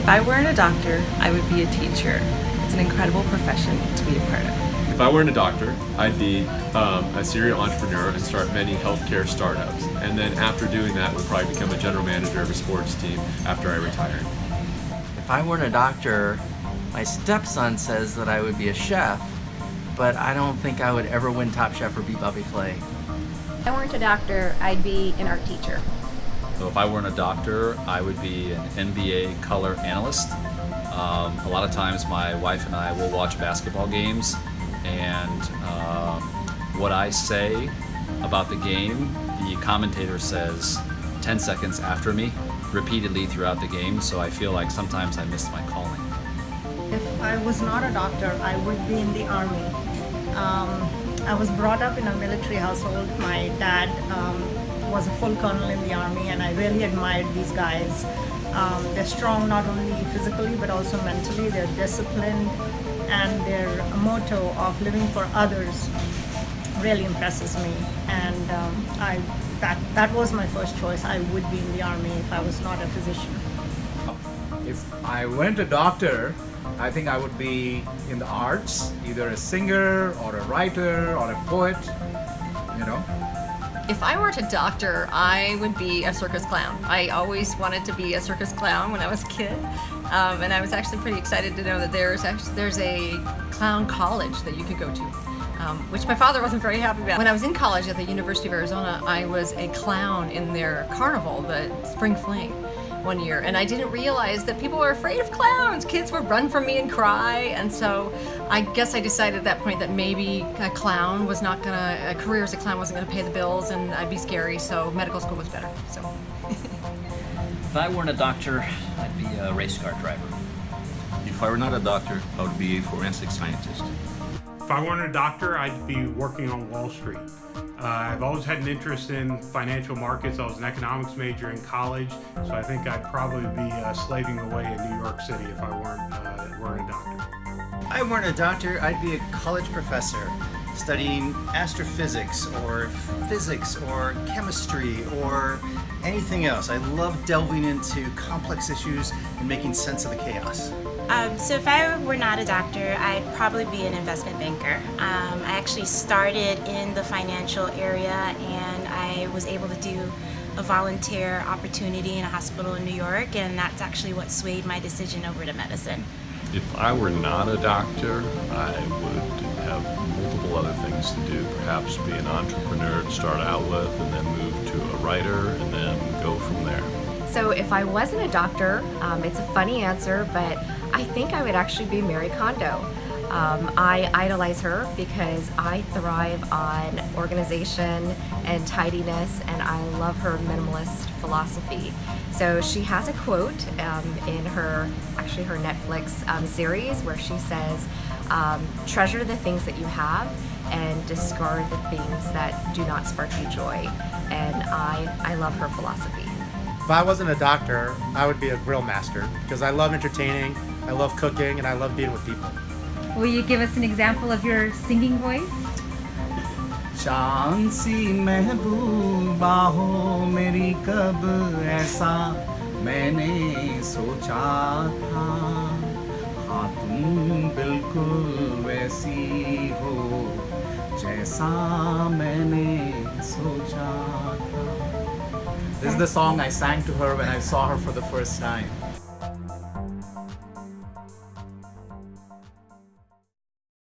If I weren't a doctor, I would be a teacher. It's an incredible profession to be a part of. If I weren't a doctor, I'd be a serial entrepreneur and start many healthcare startups. And then after doing that, would probably become a general manager of a sports team after I retired. If I weren't a doctor, my stepson says that I would be a chef, but I don't think I would ever win Top Chef or beat Bobby Flay. If I weren't a doctor, I'd be an art teacher. So if I weren't a doctor, I would be an NBA color analyst. A lot of times my wife and I will watch basketball games, and what I say about the game, the commentator says 10 seconds after me, repeatedly throughout the game, so I feel like sometimes I missed my calling. If I was not a doctor, I would be in the army. I was brought up in a military household. My dad was a full colonel in the army, and I really admired these guys. They're strong not only physically but also mentally. They're disciplined, and their motto of living for others really impresses me. And that was my first choice. I would be in the army if I was not a physician. If I weren't a doctor, I think I would be in the arts, either a singer or a writer or a poet, you know. If I weren't a doctor, I would be a circus clown. I always wanted to be a circus clown when I was a kid, and I was actually pretty excited to know that there's a clown college that you could go to, which my father wasn't very happy about. When I was in college at the University of Arizona, I was a clown in their carnival, the Spring Fling, one year, and I didn't realize that people were afraid of clowns. Kids would run from me and cry, and so I guess I decided at that point that maybe a career as a clown wasn't gonna pay the bills, and I'd be scary, so medical school was better, so. If I weren't a doctor, I'd be a race car driver. If I were not a doctor, I would be a forensic scientist. If I weren't a doctor, I'd be working on Wall Street. I've always had an interest in financial markets. I was an economics major in college, so I think I'd probably be slaving away in New York City if I weren't a doctor. If I weren't a doctor, I'd be a college professor studying astrophysics or physics or chemistry or anything else. I love delving into complex issues and making sense of the chaos. So if I were not a doctor, I'd probably be an investment banker. I actually started in the financial area, and I was able to do a volunteer opportunity in a hospital in New York, and that's actually what swayed my decision over to medicine. If I were not a doctor, I would have multiple other things to do. Perhaps be an entrepreneur to start out with, and then move to a writer, and then go from there. So if I wasn't a doctor, it's a funny answer, but I think I would actually be Marie Kondo. I idolize her because I thrive on organization and tidiness, and I love her minimalist philosophy. So she has a quote in her Netflix series where she says, treasure the things that you have and discard the things that do not spark you joy. And I love her philosophy. If I wasn't a doctor, I would be a grill master because I love entertaining, I love cooking, and I love being with people. Will you give us an example of your singing voice? चांद सी महबूबा हो मेरी कब ऐसा मैंने सोचा था हाँ तुम बिल्कुल वैसी हो जैसा मैंने सोचा था. This is the song I sang to her when I saw her for the first time.